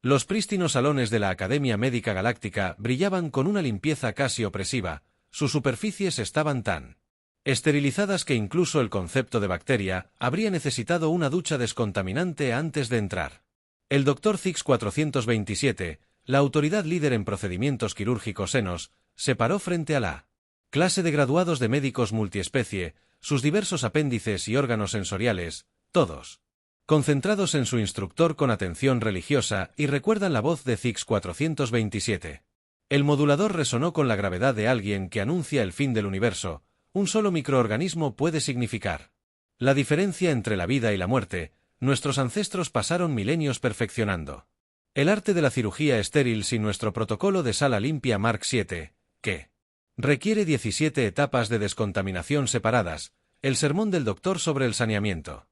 Los prístinos salones de la Academia Médica Galáctica brillaban con una limpieza casi opresiva, sus superficies estaban tan esterilizadas que incluso el concepto de bacteria habría necesitado una ducha descontaminante antes de entrar. El Dr. Zix 427, la autoridad líder en procedimientos quirúrgicos senos, se paró frente a la clase de graduados de médicos multiespecie, sus diversos apéndices y órganos sensoriales, todos concentrados en su instructor con atención religiosa, y recuerdan la voz de Zix 427. El modulador resonó con la gravedad de alguien que anuncia el fin del universo. Un solo microorganismo puede significar la diferencia entre la vida y la muerte. Nuestros ancestros pasaron milenios perfeccionando el arte de la cirugía estéril sin nuestro protocolo de sala limpia Mark VII, que requiere 17 etapas de descontaminación separadas. El sermón del doctor sobre el saneamiento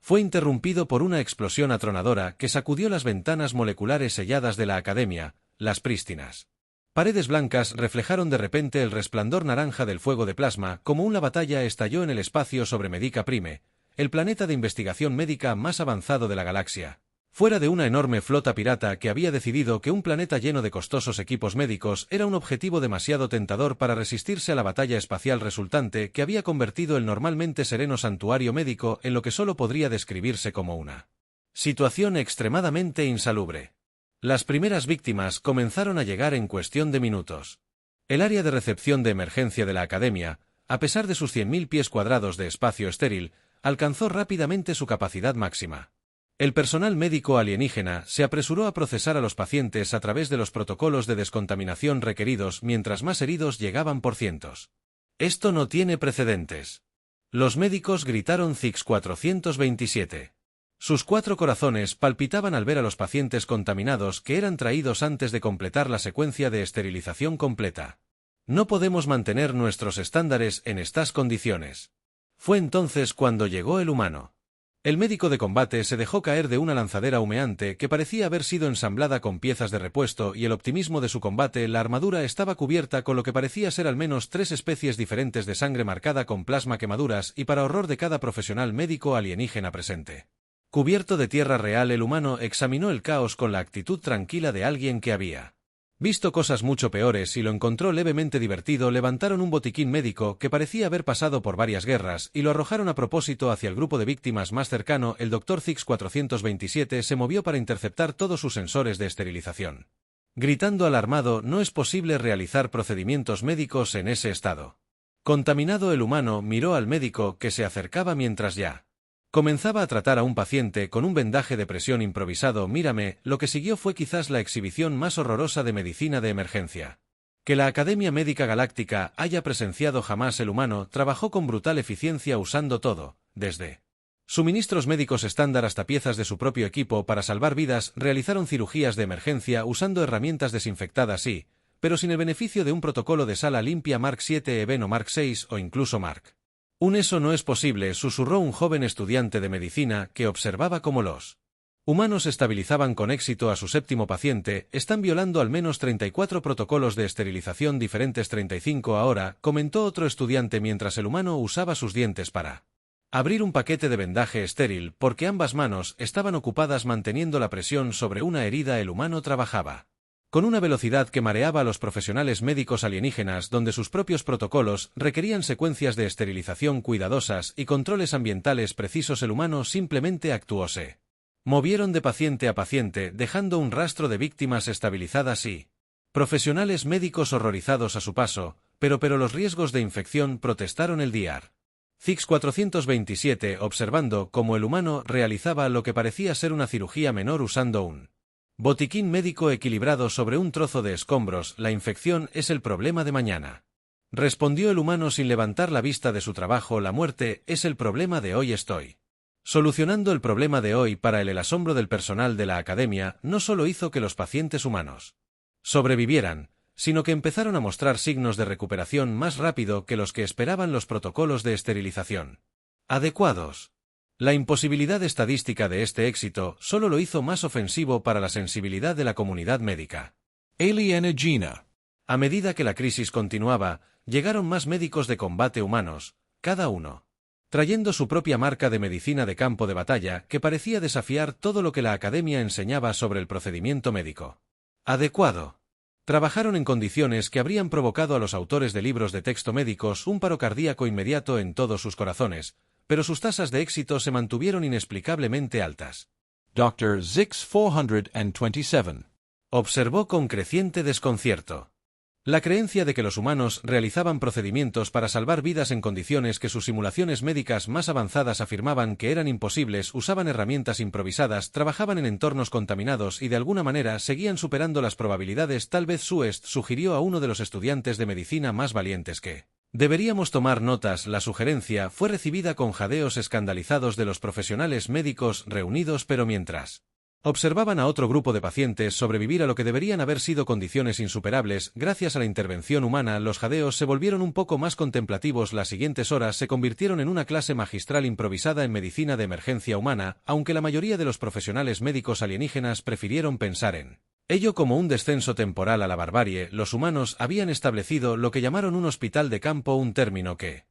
fue interrumpido por una explosión atronadora que sacudió las ventanas moleculares selladas de la Academia, las prístinas paredes blancas reflejaron de repente el resplandor naranja del fuego de plasma, como una batalla estalló en el espacio sobre Medica Prime, el planeta de investigación médica más avanzado de la galaxia. Fuera de una enorme flota pirata que había decidido que un planeta lleno de costosos equipos médicos era un objetivo demasiado tentador para resistirse a la batalla espacial resultante que había convertido el normalmente sereno santuario médico en lo que solo podría describirse como una situación extremadamente insalubre. Las primeras víctimas comenzaron a llegar en cuestión de minutos. El área de recepción de emergencia de la Academia, a pesar de sus 100.000 pies cuadrados de espacio estéril, alcanzó rápidamente su capacidad máxima. El personal médico alienígena se apresuró a procesar a los pacientes a través de los protocolos de descontaminación requeridos mientras más heridos llegaban por cientos. Esto no tiene precedentes. Los médicos gritaron Zix 427. Sus 4 corazones palpitaban al ver a los pacientes contaminados que eran traídos antes de completar la secuencia de esterilización completa. No podemos mantener nuestros estándares en estas condiciones. Fue entonces cuando llegó el humano. El médico de combate se dejó caer de una lanzadera humeante que parecía haber sido ensamblada con piezas de repuesto y el optimismo de su combate. La armadura estaba cubierta con lo que parecía ser al menos 3 especies diferentes de sangre marcada con plasma quemaduras y para horror de cada profesional médico alienígena presente. Cubierto de tierra real, el humano examinó el caos con la actitud tranquila de alguien que había visto cosas mucho peores y lo encontró levemente divertido. Levantaron un botiquín médico que parecía haber pasado por varias guerras y lo arrojaron a propósito hacia el grupo de víctimas más cercano. El Dr. Zix 427 se movió para interceptar todos sus sensores de esterilización. Gritando alarmado, no es posible realizar procedimientos médicos en ese estado. Contaminado, el humano miró al médico que se acercaba mientras ya comenzaba a tratar a un paciente con un vendaje de presión improvisado. Mírame, lo que siguió fue quizás la exhibición más horrorosa de medicina de emergencia que la Academia Médica Galáctica haya presenciado jamás. El humano trabajó con brutal eficiencia usando todo, desde suministros médicos estándar hasta piezas de su propio equipo para salvar vidas. Realizaron cirugías de emergencia usando herramientas desinfectadas sí, pero sin el beneficio de un protocolo de sala limpia Mark VII, Eben o Mark VI o incluso Mark I. Eso no es posible, susurró un joven estudiante de medicina que observaba cómo los humanos estabilizaban con éxito a su 7º paciente. Están violando al menos 34 protocolos de esterilización diferentes. 35 ahora, comentó otro estudiante mientras el humano usaba sus dientes para abrir un paquete de vendaje estéril porque ambas manos estaban ocupadas manteniendo la presión sobre una herida. El humano trabajaba con una velocidad que mareaba a los profesionales médicos alienígenas, donde sus propios protocolos requerían secuencias de esterilización cuidadosas y controles ambientales precisos. El humano simplemente actuó. Se movieron de paciente a paciente, dejando un rastro de víctimas estabilizadas y profesionales médicos horrorizados a su paso, pero los riesgos de infección, protestaron el Dr. Zix 427, observando cómo el humano realizaba lo que parecía ser una cirugía menor usando un botiquín médico equilibrado sobre un trozo de escombros. La infección es el problema de mañana, respondió el humano sin levantar la vista de su trabajo. La muerte es el problema de hoy. Estoy solucionando el problema de hoy para el asombro del personal de la Academia. No solo hizo que los pacientes humanos sobrevivieran, sino que empezaron a mostrar signos de recuperación más rápido que los que esperaban los protocolos de esterilización adecuados. La imposibilidad estadística de este éxito solo lo hizo más ofensivo para la sensibilidad de la comunidad médica. Aliena Gina. A medida que la crisis continuaba, llegaron más médicos de combate humanos, cada uno trayendo su propia marca de medicina de campo de batalla que parecía desafiar todo lo que la academia enseñaba sobre el procedimiento médico adecuado. Trabajaron en condiciones que habrían provocado a los autores de libros de texto médicos un paro cardíaco inmediato en todos sus corazones, pero sus tasas de éxito se mantuvieron inexplicablemente altas. Dr. Zix 427. Observó con creciente desconcierto. La creencia de que los humanos realizaban procedimientos para salvar vidas en condiciones que sus simulaciones médicas más avanzadas afirmaban que eran imposibles, usaban herramientas improvisadas, trabajaban en entornos contaminados y de alguna manera seguían superando las probabilidades. Tal vez Suest sugirió a uno de los estudiantes de medicina más valientes que deberíamos tomar notas. La sugerencia fue recibida con jadeos escandalizados de los profesionales médicos reunidos, pero mientras observaban a otro grupo de pacientes sobrevivir a lo que deberían haber sido condiciones insuperables, gracias a la intervención humana, los jadeos se volvieron un poco más contemplativos. Las siguientes horas se convirtieron en una clase magistral improvisada en medicina de emergencia humana, aunque la mayoría de los profesionales médicos alienígenas prefirieron pensar en ello como un descenso temporal a la barbarie. Los humanos habían establecido lo que llamaron un hospital de campo, un término que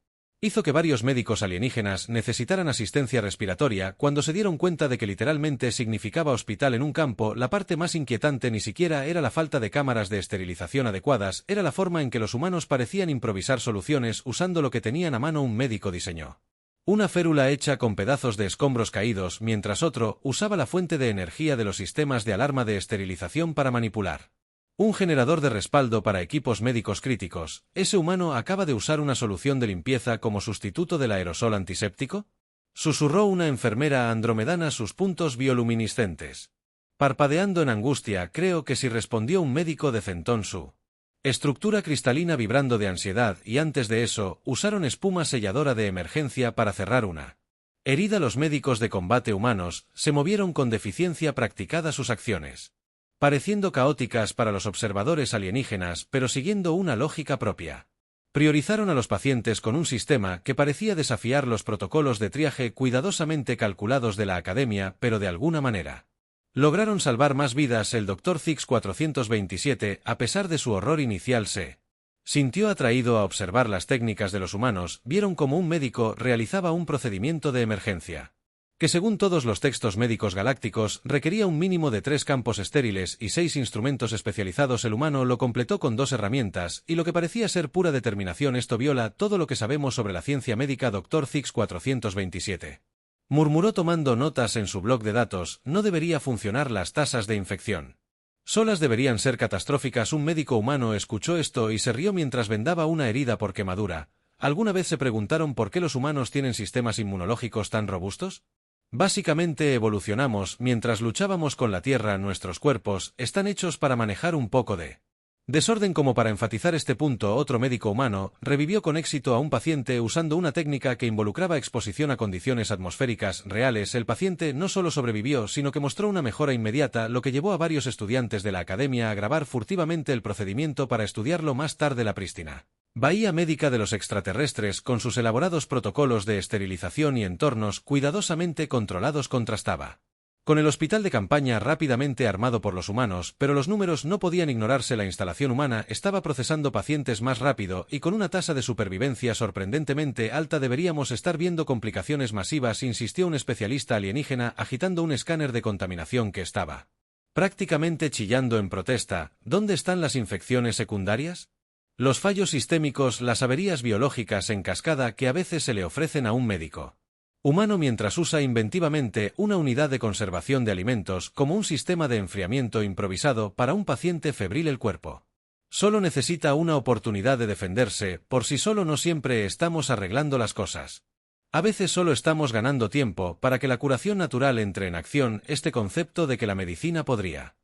hizo que varios médicos alienígenas necesitaran asistencia respiratoria. Cuando se dieron cuenta de que literalmente significaba hospital en un campo, la parte más inquietante ni siquiera era la falta de cámaras de esterilización adecuadas, era la forma en que los humanos parecían improvisar soluciones usando lo que tenían a mano. Un médico diseñó una férula hecha con pedazos de escombros caídos, mientras otro usaba la fuente de energía de los sistemas de alarma de esterilización para manipular un generador de respaldo para equipos médicos críticos. ¿Ese humano acaba de usar una solución de limpieza como sustituto del aerosol antiséptico?, susurró una enfermera andromedana, sus puntos bioluminiscentes parpadeando en angustia. Creo que sí, respondió un médico de Centón, su estructura cristalina vibrando de ansiedad, y antes de eso, usaron espuma selladora de emergencia para cerrar una herida. Los médicos de combate humanos se movieron con deficiencia practicada, sus acciones pareciendo caóticas para los observadores alienígenas, pero siguiendo una lógica propia. Priorizaron a los pacientes con un sistema que parecía desafiar los protocolos de triaje cuidadosamente calculados de la academia, pero de alguna manera lograron salvar más vidas. El Dr. Zix 427, a pesar de su horror inicial, se sintió atraído a observar las técnicas de los humanos. Vieron cómo un médico realizaba un procedimiento de emergencia que, según todos los textos médicos galácticos, requería un mínimo de 3 campos estériles y 6 instrumentos especializados. El humano lo completó con 2 herramientas, y lo que parecía ser pura determinación. Esto viola todo lo que sabemos sobre la ciencia médica. Dr. Zix 427. Murmuró tomando notas en su blog de datos. No debería funcionar. Las tasas de infección solas deberían ser catastróficas. Un médico humano escuchó esto y se rió mientras vendaba una herida por quemadura. ¿Alguna vez se preguntaron por qué los humanos tienen sistemas inmunológicos tan robustos? Básicamente evolucionamos mientras luchábamos con la Tierra. Nuestros cuerpos están hechos para manejar un poco de desorden. Como para enfatizar este punto, otro médico humano revivió con éxito a un paciente usando una técnica que involucraba exposición a condiciones atmosféricas reales. El paciente no solo sobrevivió, sino que mostró una mejora inmediata, lo que llevó a varios estudiantes de la academia a grabar furtivamente el procedimiento para estudiarlo más tarde. La prístina bahía médica de los extraterrestres, con sus elaborados protocolos de esterilización y entornos cuidadosamente controlados, contrastaba con el hospital de campaña rápidamente armado por los humanos, pero los números no podían ignorarse. La instalación humana estaba procesando pacientes más rápido y con una tasa de supervivencia sorprendentemente alta. Deberíamos estar viendo complicaciones masivas, insistió un especialista alienígena agitando un escáner de contaminación que estaba prácticamente chillando en protesta. ¿Dónde están las infecciones secundarias?, los fallos sistémicos, las averías biológicas en cascada que a veces se le ofrecen a un médico humano mientras usa inventivamente una unidad de conservación de alimentos como un sistema de enfriamiento improvisado para un paciente febril? El cuerpo solo necesita una oportunidad de defenderse. Por sí solo no siempre estamos arreglando las cosas. A veces solo estamos ganando tiempo para que la curación natural entre en acción. Este concepto de que la medicina podría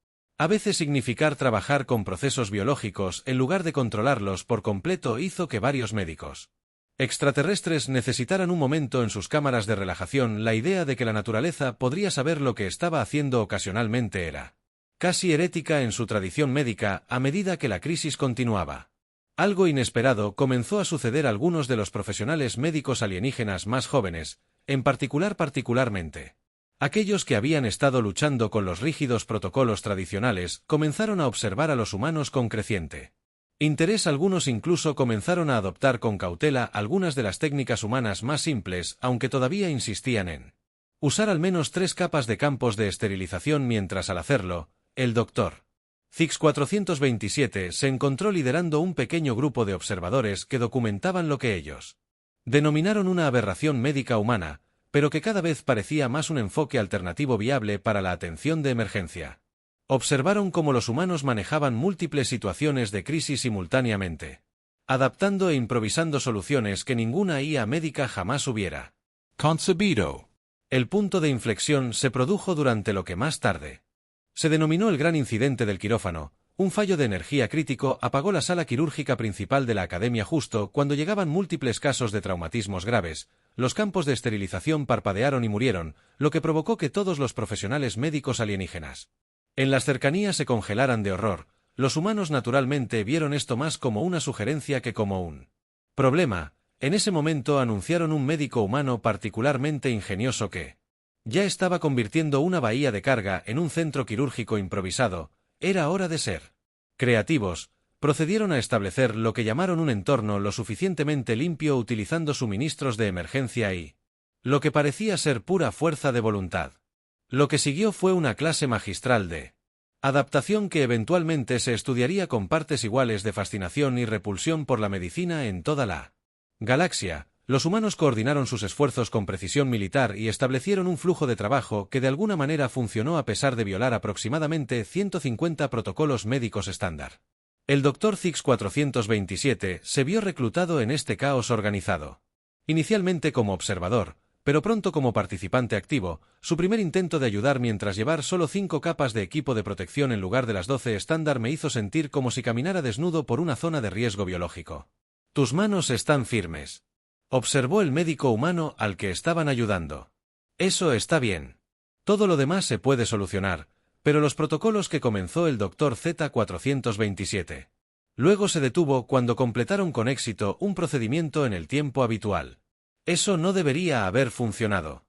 a veces significar trabajar con procesos biológicos en lugar de controlarlos por completo hizo que varios médicos extraterrestres necesitaran un momento en sus cámaras de relajación. La idea de que la naturaleza podría saber lo que estaba haciendo ocasionalmente era casi herética en su tradición médica. A medida que la crisis continuaba, algo inesperado comenzó a suceder. Algunos de los profesionales médicos alienígenas más jóvenes, particularmente aquellos que habían estado luchando con los rígidos protocolos tradicionales, comenzaron a observar a los humanos con creciente Interés algunos incluso comenzaron a adoptar con cautela algunas de las técnicas humanas más simples, aunque todavía insistían en usar al menos 3 capas de campos de esterilización mientras al hacerlo, el Dr. Zix 427 se encontró liderando un pequeño grupo de observadores que documentaban lo que ellos denominaron una aberración médica humana, pero que cada vez parecía más un enfoque alternativo viable para la atención de emergencia. Observaron cómo los humanos manejaban múltiples situaciones de crisis simultáneamente, adaptando e improvisando soluciones que ninguna IA médica jamás hubiera concebido. El punto de inflexión se produjo durante lo que más tarde se denominó el gran incidente del quirófano. Un fallo de energía crítico apagó la sala quirúrgica principal de la academia justo cuando llegaban múltiples casos de traumatismos graves. Los campos de esterilización parpadearon y murieron, lo que provocó que todos los profesionales médicos alienígenas en las cercanías se congelaran de horror. Los humanos naturalmente vieron esto más como una sugerencia que como un problema. En ese momento anunciaron un médico humano particularmente ingenioso que ya estaba convirtiendo una bahía de carga en un centro quirúrgico improvisado. Era hora de ser creativos. Procedieron a establecer lo que llamaron un entorno lo suficientemente limpio utilizando suministros de emergencia y lo que parecía ser pura fuerza de voluntad. Lo que siguió fue una clase magistral de adaptación que eventualmente se estudiaría con partes iguales de fascinación y repulsión por la medicina en toda la galaxia. Los humanos coordinaron sus esfuerzos con precisión militar y establecieron un flujo de trabajo que de alguna manera funcionó a pesar de violar aproximadamente 150 protocolos médicos estándar. El Dr. Zix 427 se vio reclutado en este caos organizado. Inicialmente como observador, pero pronto como participante activo. Su primer intento de ayudar mientras llevar solo 5 capas de equipo de protección en lugar de las 12 estándar me hizo sentir como si caminara desnudo por una zona de riesgo biológico. Tus manos están firmes, observó el médico humano al que estaban ayudando. Eso está bien. Todo lo demás se puede solucionar, pero los protocolos que comenzó el Dr. Z427. Luego se detuvo cuando completaron con éxito un procedimiento en el tiempo habitual. Eso no debería haber funcionado.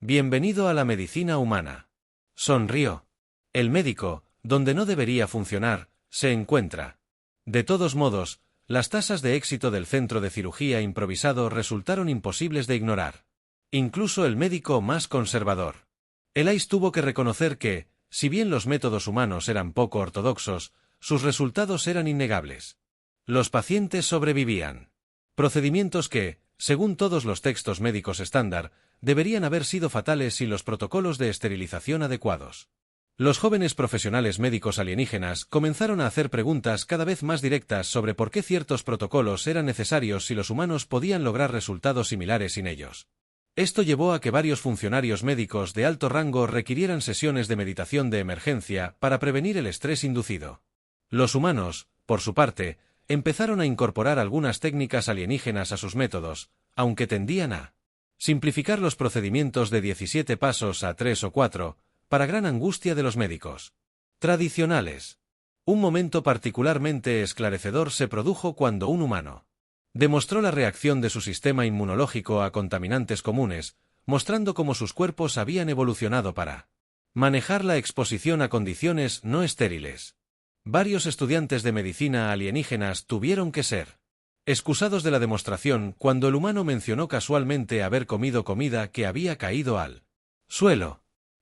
Bienvenido a la medicina humana. Sonrió. El médico, donde no debería funcionar, se encuentra. De todos modos, las tasas de éxito del centro de cirugía improvisado resultaron imposibles de ignorar. Incluso el médico más conservador. Elias tuvo que reconocer que, si bien los métodos humanos eran poco ortodoxos, sus resultados eran innegables. Los pacientes sobrevivían. Procedimientos que, según todos los textos médicos estándar, deberían haber sido fatales sin los protocolos de esterilización adecuados. Los jóvenes profesionales médicos alienígenas comenzaron a hacer preguntas cada vez más directas sobre por qué ciertos protocolos eran necesarios si los humanos podían lograr resultados similares sin ellos. Esto llevó a que varios funcionarios médicos de alto rango requirieran sesiones de meditación de emergencia para prevenir el estrés inducido. Los humanos, por su parte, empezaron a incorporar algunas técnicas alienígenas a sus métodos, aunque tendían a simplificar los procedimientos de 17 pasos a 3 o 4, para gran angustia de los médicos tradicionales. Un momento particularmente esclarecedor se produjo cuando un humano demostró la reacción de su sistema inmunológico a contaminantes comunes, mostrando cómo sus cuerpos habían evolucionado para manejar la exposición a condiciones no estériles. Varios estudiantes de medicina alienígenas tuvieron que ser excusados de la demostración cuando el humano mencionó casualmente haber comido comida que había caído al suelo.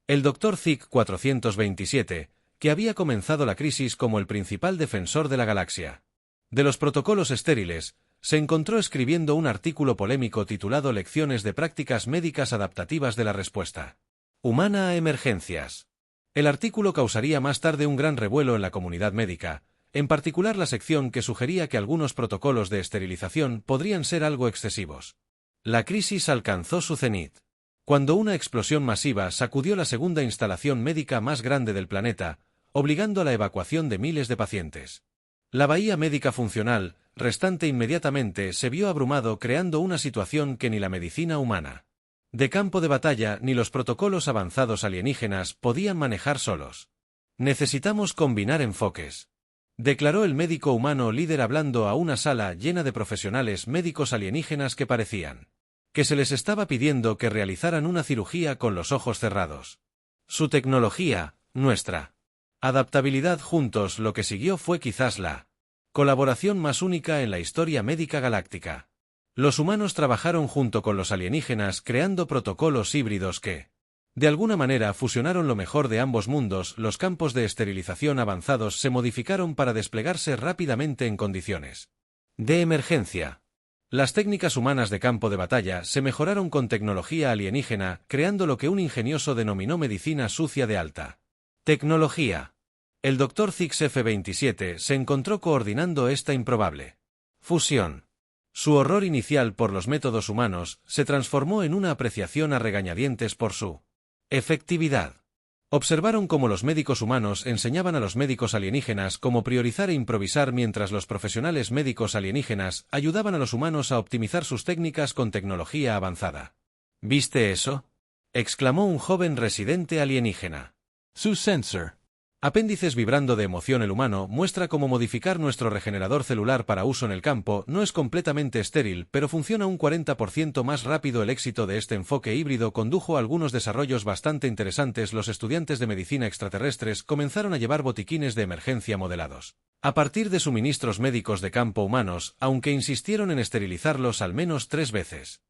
El Dr. Zix 427, que había comenzado la crisis como el principal defensor de la galaxia de los protocolos estériles, se encontró escribiendo un artículo polémico titulado Lecciones de prácticas médicas adaptativas de la respuesta humana a emergencias. El artículo causaría más tarde un gran revuelo en la comunidad médica, en particular la sección que sugería que algunos protocolos de esterilización podrían ser algo excesivos. La crisis alcanzó su cenit cuando una explosión masiva sacudió la segunda instalación médica más grande del planeta, obligando a la evacuación de miles de pacientes. La bahía médica funcional, restante inmediatamente, se vio abrumado creando una situación que ni la medicina humana de campo de batalla ni los protocolos avanzados alienígenas podían manejar solos. Necesitamos combinar enfoques, declaró el médico humano líder hablando a una sala llena de profesionales médicos alienígenas que parecían que se les estaba pidiendo que realizaran una cirugía con los ojos cerrados. Su tecnología, nuestra adaptabilidad juntos. Lo que siguió fue quizás la Colaboración más única en la historia médica galáctica. Los humanos trabajaron junto con los alienígenas creando protocolos híbridos que, de alguna manera, fusionaron lo mejor de ambos mundos. Los campos de esterilización avanzados se modificaron para desplegarse rápidamente en condiciones de emergencia. Las técnicas humanas de campo de batalla se mejoraron con tecnología alienígena, creando lo que un ingenioso denominó medicina sucia de alta tecnología. El Dr. Zix F-27 se encontró coordinando esta improbable fusión. Su horror inicial por los métodos humanos se transformó en una apreciación a regañadientes por su efectividad. Observaron cómo los médicos humanos enseñaban a los médicos alienígenas cómo priorizar e improvisar mientras los profesionales médicos alienígenas ayudaban a los humanos a optimizar sus técnicas con tecnología avanzada. ¿Viste eso?, exclamó un joven residente alienígena. Su sensor. Apéndices vibrando de emoción. El humano muestra cómo modificar nuestro regenerador celular para uso en el campo. No es completamente estéril, pero funciona un 40% más rápido. El éxito de este enfoque híbrido condujo a algunos desarrollos bastante interesantes. Los estudiantes de medicina extraterrestres comenzaron a llevar botiquines de emergencia modelados a partir de suministros médicos de campo humanos, aunque insistieron en esterilizarlos al menos 3 veces.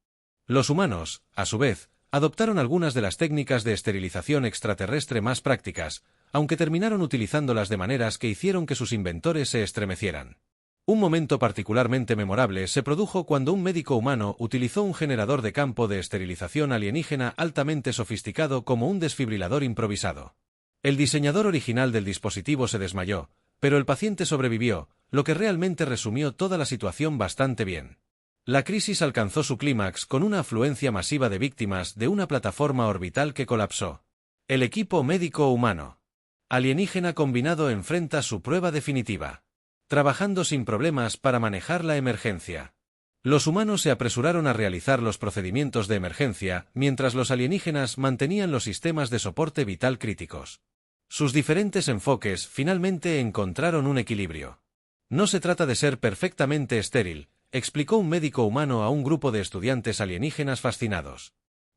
Los humanos, a su vez, adoptaron algunas de las técnicas de esterilización extraterrestre más prácticas, aunque terminaron utilizándolas de maneras que hicieron que sus inventores se estremecieran. Un momento particularmente memorable se produjo cuando un médico humano utilizó un generador de campo de esterilización alienígena altamente sofisticado como un desfibrilador improvisado. El diseñador original del dispositivo se desmayó, pero el paciente sobrevivió, lo que realmente resumió toda la situación bastante bien. La crisis alcanzó su clímax con una afluencia masiva de víctimas de una plataforma orbital que colapsó. El equipo médico humano alienígena combinado enfrenta su prueba definitiva, trabajando sin problemas para manejar la emergencia. Los humanos se apresuraron a realizar los procedimientos de emergencia, mientras los alienígenas mantenían los sistemas de soporte vital críticos. Sus diferentes enfoques finalmente encontraron un equilibrio. No se trata de ser perfectamente estéril, explicó un médico humano a un grupo de estudiantes alienígenas fascinados.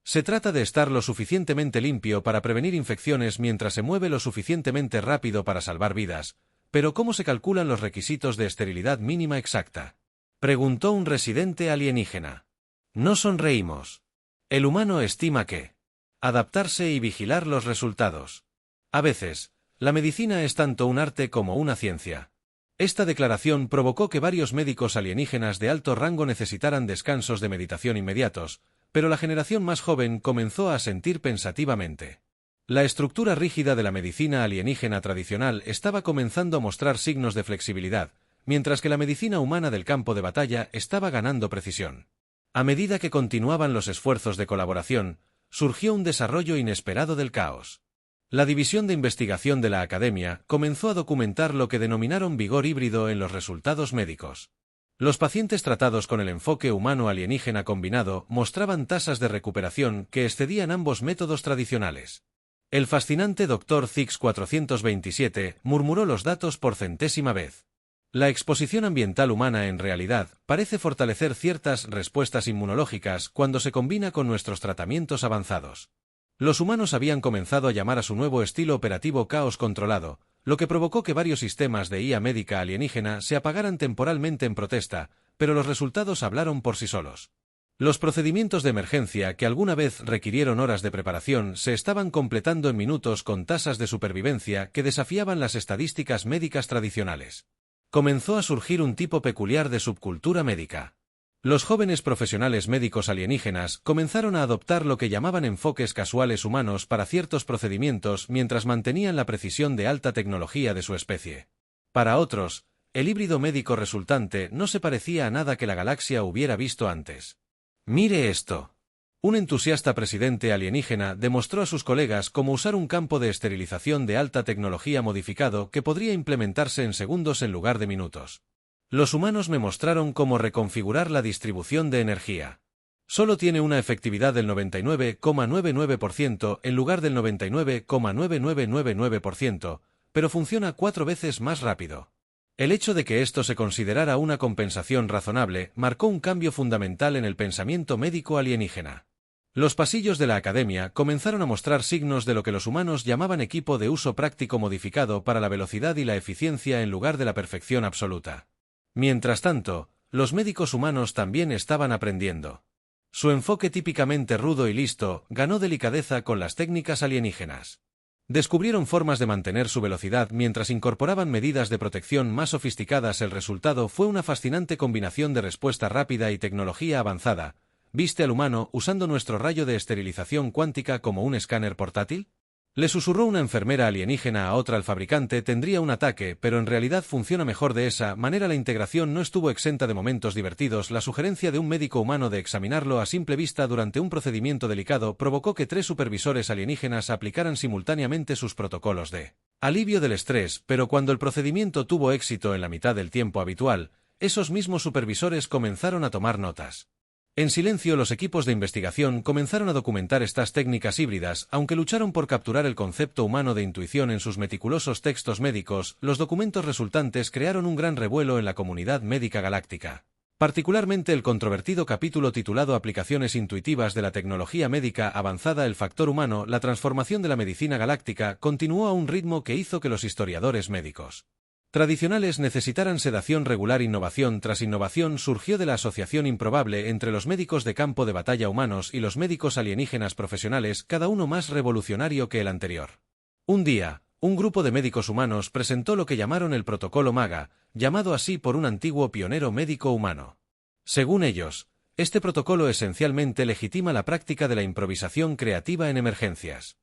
Se trata de estar lo suficientemente limpio para prevenir infecciones mientras se mueve lo suficientemente rápido para salvar vidas. ¿Pero cómo se calculan los requisitos de esterilidad mínima exacta?, preguntó un residente alienígena. No sonreímos. El humano estima que adaptarse y vigilar los resultados. A veces, la medicina es tanto un arte como una ciencia. Esta declaración provocó que varios médicos alienígenas de alto rango necesitaran descansos de meditación inmediatos, pero la generación más joven comenzó a asentir pensativamente. La estructura rígida de la medicina alienígena tradicional estaba comenzando a mostrar signos de flexibilidad, mientras que la medicina humana del campo de batalla estaba ganando precisión. A medida que continuaban los esfuerzos de colaboración, surgió un desarrollo inesperado del caos. La División de Investigación de la Academia comenzó a documentar lo que denominaron vigor híbrido en los resultados médicos. Los pacientes tratados con el enfoque humano-alienígena combinado mostraban tasas de recuperación que excedían ambos métodos tradicionales. El fascinante Dr. Zix 427 murmuró los datos por centésima vez. La exposición ambiental humana en realidad parece fortalecer ciertas respuestas inmunológicas cuando se combina con nuestros tratamientos avanzados. Los humanos habían comenzado a llamar a su nuevo estilo operativo caos controlado, lo que provocó que varios sistemas de IA médica alienígena se apagaran temporalmente en protesta, pero los resultados hablaron por sí solos. Los procedimientos de emergencia que alguna vez requirieron horas de preparación se estaban completando en minutos con tasas de supervivencia que desafiaban las estadísticas médicas tradicionales. Comenzó a surgir un tipo peculiar de subcultura médica. Los jóvenes profesionales médicos alienígenas comenzaron a adoptar lo que llamaban enfoques casuales humanos para ciertos procedimientos mientras mantenían la precisión de alta tecnología de su especie. Para otros, el híbrido médico resultante no se parecía a nada que la galaxia hubiera visto antes. «Mire esto». Un entusiasta presidente alienígena demostró a sus colegas cómo usar un campo de esterilización de alta tecnología modificado que podría implementarse en segundos en lugar de minutos. Los humanos me mostraron cómo reconfigurar la distribución de energía. Solo tiene una efectividad del 99,99% en lugar del 99,9999%, pero funciona 4 veces más rápido. El hecho de que esto se considerara una compensación razonable marcó un cambio fundamental en el pensamiento médico alienígena. Los pasillos de la academia comenzaron a mostrar signos de lo que los humanos llamaban equipo de uso práctico modificado para la velocidad y la eficiencia en lugar de la perfección absoluta. Mientras tanto, los médicos humanos también estaban aprendiendo. Su enfoque típicamente rudo y listo ganó delicadeza con las técnicas alienígenas. Descubrieron formas de mantener su velocidad mientras incorporaban medidas de protección más sofisticadas. El resultado fue una fascinante combinación de respuesta rápida y tecnología avanzada. ¿Viste al humano usando nuestro rayo de esterilización cuántica como un escáner portátil? Le susurró una enfermera alienígena a otra. El fabricante tendría un ataque, pero en realidad funciona mejor de esa manera. La integración no estuvo exenta de momentos divertidos. La sugerencia de un médico humano de examinarlo a simple vista durante un procedimiento delicado provocó que 3 supervisores alienígenas aplicaran simultáneamente sus protocolos de alivio del estrés, pero cuando el procedimiento tuvo éxito en la mitad del tiempo habitual, esos mismos supervisores comenzaron a tomar notas. En silencio, los equipos de investigación comenzaron a documentar estas técnicas híbridas. Aunque lucharon por capturar el concepto humano de intuición en sus meticulosos textos médicos, los documentos resultantes crearon un gran revuelo en la comunidad médica galáctica. Particularmente el controvertido capítulo titulado Aplicaciones intuitivas de la tecnología médica avanzada. El factor humano, la transformación de la medicina galáctica, continuó a un ritmo que hizo que los historiadores médicos tradicionales necesitaran sedación regular. Innovación tras innovación surgió de la asociación improbable entre los médicos de campo de batalla humanos y los médicos alienígenas profesionales, cada uno más revolucionario que el anterior. Un día, un grupo de médicos humanos presentó lo que llamaron el protocolo MAGA, llamado así por un antiguo pionero médico humano. Según ellos, este protocolo esencialmente legitima la práctica de la improvisación creativa en emergencias.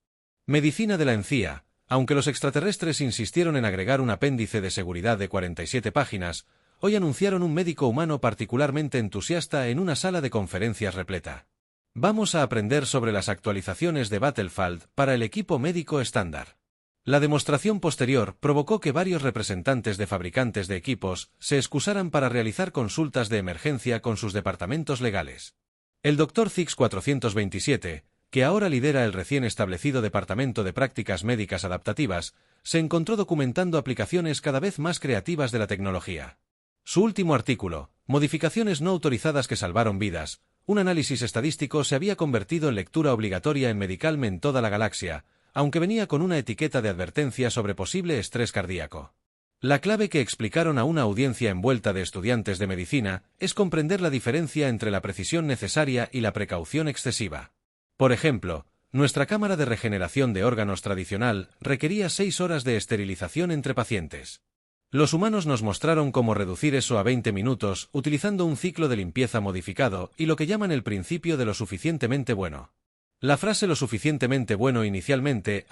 Medicina de la encía. Aunque los extraterrestres insistieron en agregar un apéndice de seguridad de 47 páginas, hoy anunciaron un médico humano particularmente entusiasta en una sala de conferencias repleta. Vamos a aprender sobre las actualizaciones de Battlefield para el equipo médico estándar. La demostración posterior provocó que varios representantes de fabricantes de equipos se excusaran para realizar consultas de emergencia con sus departamentos legales. El Dr. Zix 427, que ahora lidera el recién establecido Departamento de Prácticas Médicas Adaptativas, se encontró documentando aplicaciones cada vez más creativas de la tecnología. Su último artículo, Modificaciones no autorizadas que salvaron vidas, un análisis estadístico, se había convertido en lectura obligatoria en Medicalme en toda la galaxia, aunque venía con una etiqueta de advertencia sobre posible estrés cardíaco. La clave que explicaron a una audiencia envuelta de estudiantes de medicina es comprender la diferencia entre la precisión necesaria y la precaución excesiva. Por ejemplo, nuestra cámara de regeneración de órganos tradicional requería 6 horas de esterilización entre pacientes. Los humanos nos mostraron cómo reducir eso a 20 minutos utilizando un ciclo de limpieza modificado y lo que llaman el principio de lo suficientemente bueno. La frase lo suficientemente bueno inicialmente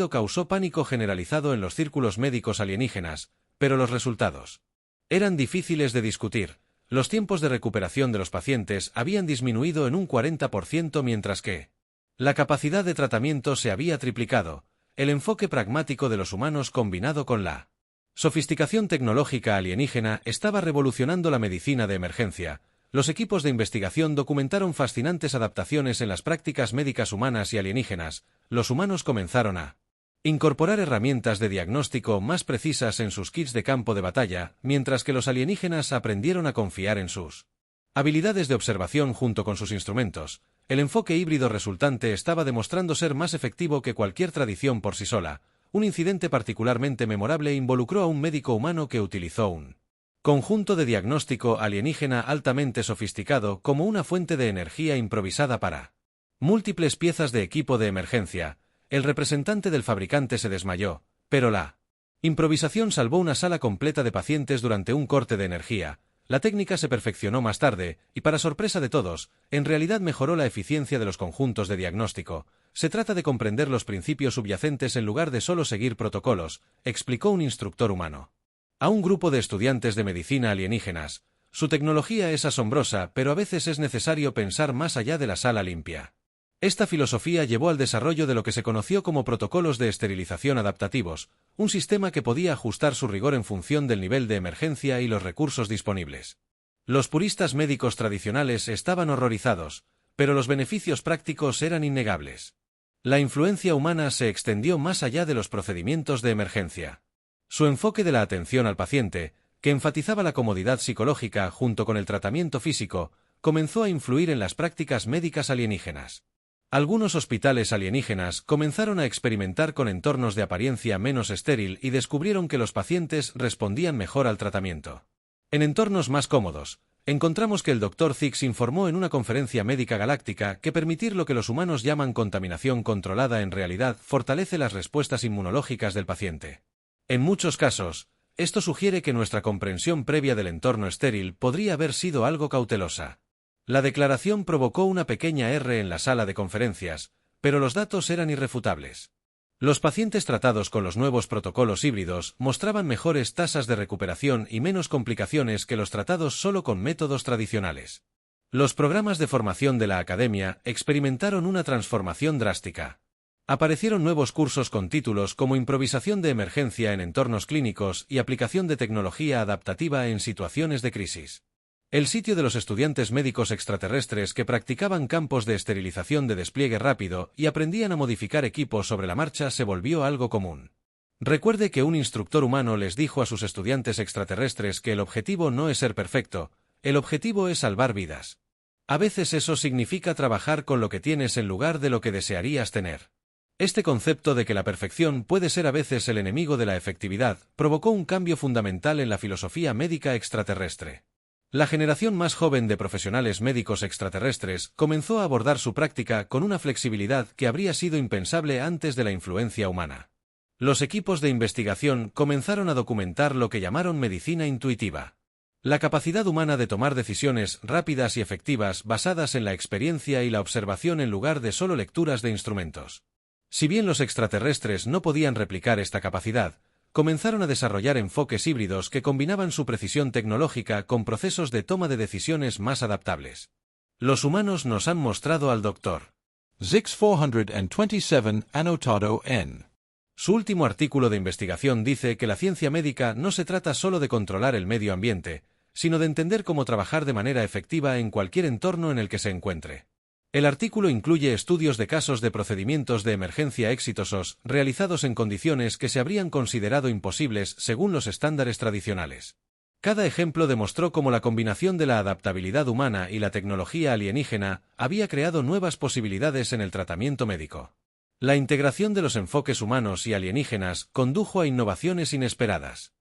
causó pánico generalizado en los círculos médicos alienígenas, pero los resultados eran difíciles de discutir. Los tiempos de recuperación de los pacientes habían disminuido en un 40% mientras que la capacidad de tratamiento se había triplicado. El enfoque pragmático de los humanos combinado con la sofisticación tecnológica alienígena estaba revolucionando la medicina de emergencia. Los equipos de investigación documentaron fascinantes adaptaciones en las prácticas médicas humanas y alienígenas. Los humanos comenzaron a incorporar herramientas de diagnóstico más precisas en sus kits de campo de batalla, mientras que los alienígenas aprendieron a confiar en sus habilidades de observación junto con sus instrumentos. El enfoque híbrido resultante estaba demostrando ser más efectivo que cualquier tradición por sí sola. Un incidente particularmente memorable involucró a un médico humano que utilizó un conjunto de diagnóstico alienígena altamente sofisticado como una fuente de energía improvisada para múltiples piezas de equipo de emergencia. El representante del fabricante se desmayó, pero la improvisación salvó una sala completa de pacientes durante un corte de energía. La técnica se perfeccionó más tarde, y para sorpresa de todos, en realidad mejoró la eficiencia de los conjuntos de diagnóstico. Se trata de comprender los principios subyacentes en lugar de solo seguir protocolos, explicó un instructor humano a un grupo de estudiantes de medicina alienígenas. Su tecnología es asombrosa, pero a veces es necesario pensar más allá de la sala limpia. Esta filosofía llevó al desarrollo de lo que se conoció como protocolos de esterilización adaptativos, un sistema que podía ajustar su rigor en función del nivel de emergencia y los recursos disponibles. Los puristas médicos tradicionales estaban horrorizados, pero los beneficios prácticos eran innegables. La influencia humana se extendió más allá de los procedimientos de emergencia. Su enfoque de la atención al paciente, que enfatizaba la comodidad psicológica junto con el tratamiento físico, comenzó a influir en las prácticas médicas alienígenas. Algunos hospitales alienígenas comenzaron a experimentar con entornos de apariencia menos estéril y descubrieron que los pacientes respondían mejor al tratamiento. En entornos más cómodos, encontramos que el Dr. Zix informó en una conferencia médica galáctica que permitir lo que los humanos llaman contaminación controlada en realidad fortalece las respuestas inmunológicas del paciente. En muchos casos, esto sugiere que nuestra comprensión previa del entorno estéril podría haber sido algo cautelosa. La declaración provocó una pequeña R en la sala de conferencias, pero los datos eran irrefutables. Los pacientes tratados con los nuevos protocolos híbridos mostraban mejores tasas de recuperación y menos complicaciones que los tratados solo con métodos tradicionales. Los programas de formación de la academia experimentaron una transformación drástica. Aparecieron nuevos cursos con títulos como improvisación de emergencia en entornos clínicos y aplicación de tecnología adaptativa en situaciones de crisis. El sitio de los estudiantes médicos extraterrestres que practicaban campos de esterilización de despliegue rápido y aprendían a modificar equipos sobre la marcha se volvió algo común. Recuerde que un instructor humano les dijo a sus estudiantes extraterrestres que el objetivo no es ser perfecto, el objetivo es salvar vidas. A veces eso significa trabajar con lo que tienes en lugar de lo que desearías tener. Este concepto de que la perfección puede ser a veces el enemigo de la efectividad provocó un cambio fundamental en la filosofía médica extraterrestre. La generación más joven de profesionales médicos extraterrestres comenzó a abordar su práctica con una flexibilidad que habría sido impensable antes de la influencia humana. Los equipos de investigación comenzaron a documentar lo que llamaron medicina intuitiva. La capacidad humana de tomar decisiones rápidas y efectivas basadas en la experiencia y la observación en lugar de solo lecturas de instrumentos. Si bien los extraterrestres no podían replicar esta capacidad, comenzaron a desarrollar enfoques híbridos que combinaban su precisión tecnológica con procesos de toma de decisiones más adaptables. Los humanos nos han mostrado al Dr. Zix 427 anotado N. Su último artículo de investigación dice que la ciencia médica no se trata solo de controlar el medio ambiente, sino de entender cómo trabajar de manera efectiva en cualquier entorno en el que se encuentre. El artículo incluye estudios de casos de procedimientos de emergencia exitosos realizados en condiciones que se habrían considerado imposibles según los estándares tradicionales. Cada ejemplo demostró cómo la combinación de la adaptabilidad humana y la tecnología alienígena había creado nuevas posibilidades en el tratamiento médico. La integración de los enfoques humanos y alienígenas condujo a innovaciones inesperadas.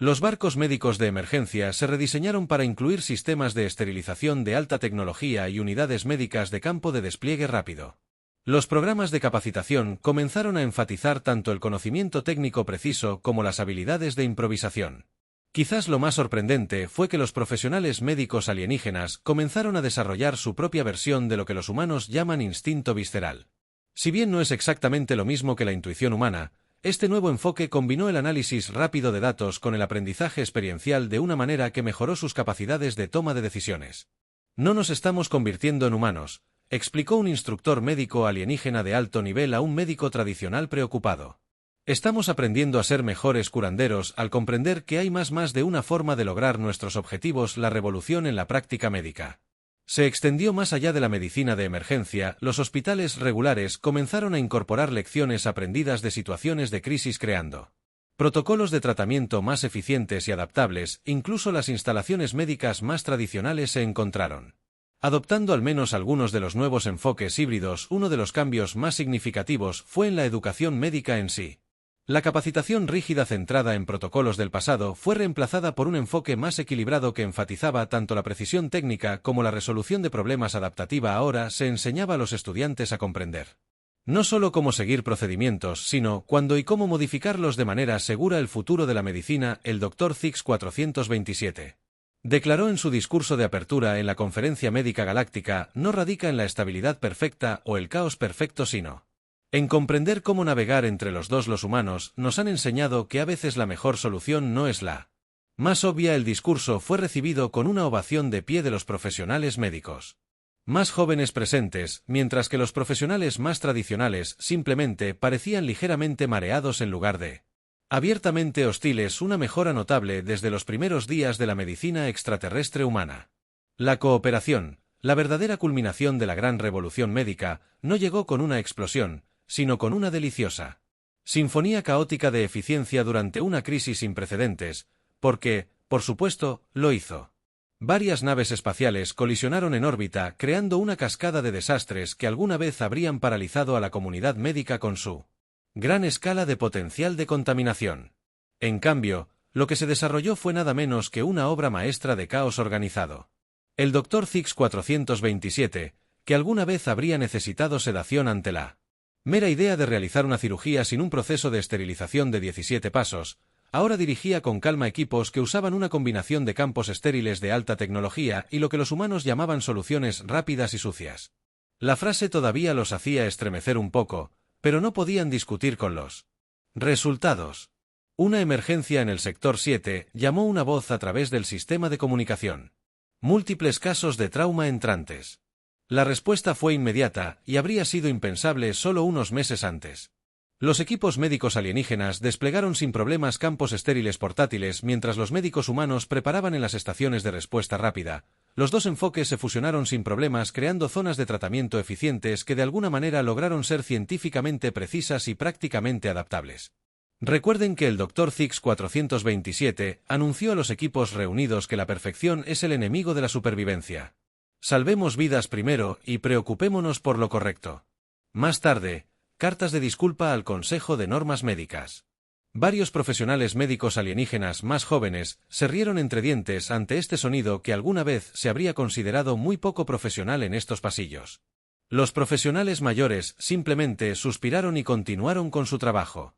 Los barcos médicos de emergencia se rediseñaron para incluir sistemas de esterilización de alta tecnología y unidades médicas de campo de despliegue rápido. Los programas de capacitación comenzaron a enfatizar tanto el conocimiento técnico preciso como las habilidades de improvisación. Quizás lo más sorprendente fue que los profesionales médicos alienígenas comenzaron a desarrollar su propia versión de lo que los humanos llaman instinto visceral. Si bien no es exactamente lo mismo que la intuición humana, este nuevo enfoque combinó el análisis rápido de datos con el aprendizaje experiencial de una manera que mejoró sus capacidades de toma de decisiones. No nos estamos convirtiendo en humanos, explicó un instructor médico alienígena de alto nivel a un médico tradicional preocupado. Estamos aprendiendo a ser mejores curanderos al comprender que hay más de una forma de lograr nuestros objetivos. La revolución en la práctica médica se extendió más allá de la medicina de emergencia. Los hospitales regulares comenzaron a incorporar lecciones aprendidas de situaciones de crisis creando protocolos de tratamiento más eficientes y adaptables. Incluso las instalaciones médicas más tradicionales se encontraron adoptando al menos algunos de los nuevos enfoques híbridos. Uno de los cambios más significativos fue en la educación médica en sí. La capacitación rígida centrada en protocolos del pasado fue reemplazada por un enfoque más equilibrado que enfatizaba tanto la precisión técnica como la resolución de problemas adaptativa. Ahora se enseñaba a los estudiantes a comprender no solo cómo seguir procedimientos, sino cuándo y cómo modificarlos de manera segura. El futuro de la medicina. El Dr. Zix 427 declaró en su discurso de apertura en la Conferencia Médica Galáctica: no radica en la estabilidad perfecta o el caos perfecto, sino en comprender cómo navegar entre los dos. Los humanos nos han enseñado que a veces la mejor solución no es la más obvia. El discurso fue recibido con una ovación de pie de los profesionales médicos más jóvenes presentes, mientras que los profesionales más tradicionales simplemente parecían ligeramente mareados en lugar de abiertamente hostiles. Una mejora notable desde los primeros días de la medicina extraterrestre humana. La cooperación, la verdadera culminación de la gran revolución médica, no llegó con una explosión, sino con una deliciosa sinfonía caótica de eficiencia durante una crisis sin precedentes, porque, por supuesto, lo hizo. Varias naves espaciales colisionaron en órbita, creando una cascada de desastres que alguna vez habrían paralizado a la comunidad médica con su gran escala de potencial de contaminación. En cambio, Lo que se desarrolló fue nada menos que una obra maestra de caos organizado. El Dr. Zix 427, que alguna vez habría necesitado sedación ante la mera idea de realizar una cirugía sin un proceso de esterilización de 17 pasos, ahora dirigía con calma equipos que usaban una combinación de campos estériles de alta tecnología y lo que los humanos llamaban soluciones rápidas y sucias. La frase todavía los hacía estremecer un poco, pero no podían discutir con los resultados. Una emergencia en el sector 7, llamó una voz a través del sistema de comunicación. Múltiples casos de trauma entrantes. La respuesta fue inmediata, y habría sido impensable solo unos meses antes. Los equipos médicos alienígenas desplegaron sin problemas campos estériles portátiles mientras los médicos humanos preparaban en las estaciones de respuesta rápida. Los dos enfoques se fusionaron sin problemas creando zonas de tratamiento eficientes que de alguna manera lograron ser científicamente precisas y prácticamente adaptables. Recuerden que el Dr. Zix 427 anunció a los equipos reunidos que la perfección es el enemigo de la supervivencia. Salvemos vidas primero y preocupémonos por lo correcto. Más tarde, cartas de disculpa al Consejo de Normas Médicas. Varios profesionales médicos alienígenas más jóvenes se rieron entre dientes ante este sonido que alguna vez se habría considerado muy poco profesional en estos pasillos. Los profesionales mayores simplemente suspiraron y continuaron con su trabajo.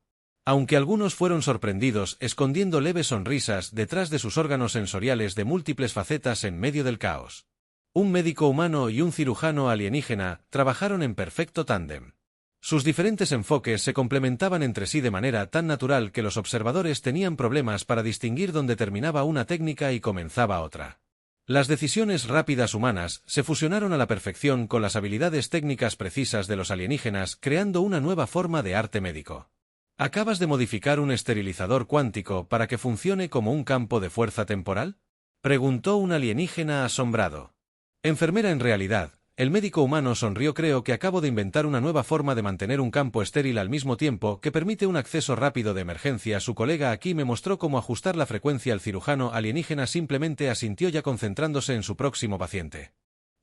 Aunque algunos fueron sorprendidos escondiendo leves sonrisas detrás de sus órganos sensoriales de múltiples facetas en medio del caos. Un médico humano y un cirujano alienígena trabajaron en perfecto tándem. Sus diferentes enfoques se complementaban entre sí de manera tan natural que los observadores tenían problemas para distinguir dónde terminaba una técnica y comenzaba otra. Las decisiones rápidas humanas se fusionaron a la perfección con las habilidades técnicas precisas de los alienígenas, creando una nueva forma de arte médico. ¿Acabas de modificar un esterilizador cuántico para que funcione como un campo de fuerza temporal?, preguntó un alienígena asombrado. Enfermera, en realidad, el médico humano sonrió. Creo que acabo de inventar una nueva forma de mantener un campo estéril al mismo tiempo que permite un acceso rápido de emergencia. Su colega aquí me mostró cómo ajustar la frecuencia. El cirujano alienígena simplemente asintió, ya concentrándose en su próximo paciente.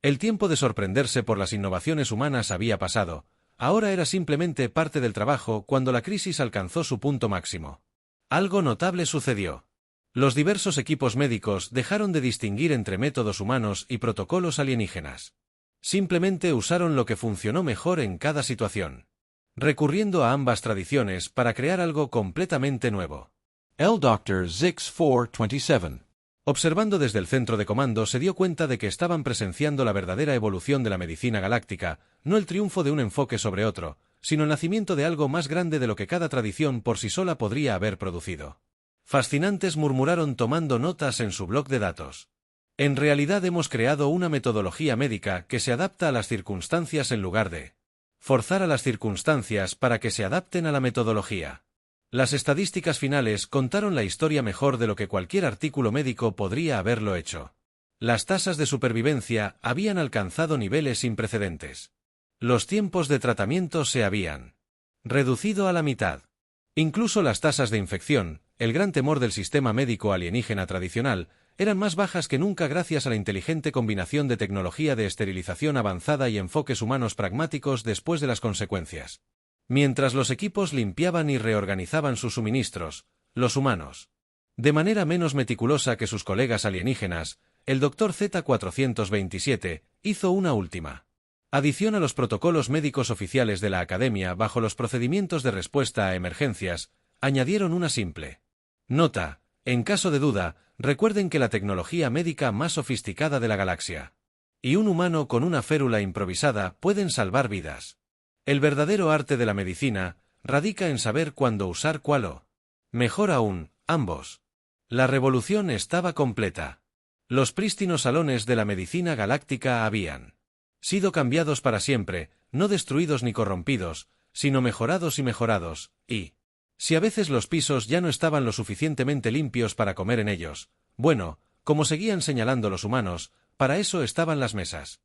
El tiempo de sorprenderse por las innovaciones humanas había pasado. Ahora era simplemente parte del trabajo cuando la crisis alcanzó su punto máximo. Algo notable sucedió. Los diversos equipos médicos dejaron de distinguir entre métodos humanos y protocolos alienígenas. Simplemente usaron lo que funcionó mejor en cada situación, recurriendo a ambas tradiciones para crear algo completamente nuevo. El Dr. Zix 427. Observando desde el centro de comando, se dio cuenta de que estaban presenciando la verdadera evolución de la medicina galáctica, no el triunfo de un enfoque sobre otro, sino el nacimiento de algo más grande de lo que cada tradición por sí sola podría haber producido. Fascinantes, murmuraron tomando notas en su bloc de datos. En realidad hemos creado una metodología médica que se adapta a las circunstancias en lugar de forzar a las circunstancias para que se adapten a la metodología. Las estadísticas finales contaron la historia mejor de lo que cualquier artículo médico podría haberlo hecho. Las tasas de supervivencia habían alcanzado niveles sin precedentes. Los tiempos de tratamiento se habían reducido a la mitad. Incluso las tasas de infección, el gran temor del sistema médico alienígena tradicional, eran más bajas que nunca gracias a la inteligente combinación de tecnología de esterilización avanzada y enfoques humanos pragmáticos después de las consecuencias. Mientras los equipos limpiaban y reorganizaban sus suministros, los humanos, de manera menos meticulosa que sus colegas alienígenas, el Dr. Z-427 hizo una última adición a los protocolos médicos oficiales de la Academia. Bajo los procedimientos de respuesta a emergencias, añadieron una simple nota: en caso de duda, recuerden que la tecnología médica más sofisticada de la galaxia y un humano con una férula improvisada pueden salvar vidas. El verdadero arte de la medicina radica en saber cuándo usar cuál o, mejor aún, ambos. La revolución estaba completa. Los prístinos salones de la medicina galáctica habían sido cambiados para siempre, no destruidos ni corrompidos, sino mejorados y mejorados, y si a veces los pisos ya no estaban lo suficientemente limpios para comer en ellos, bueno, como seguían señalando los humanos, para eso estaban las mesas.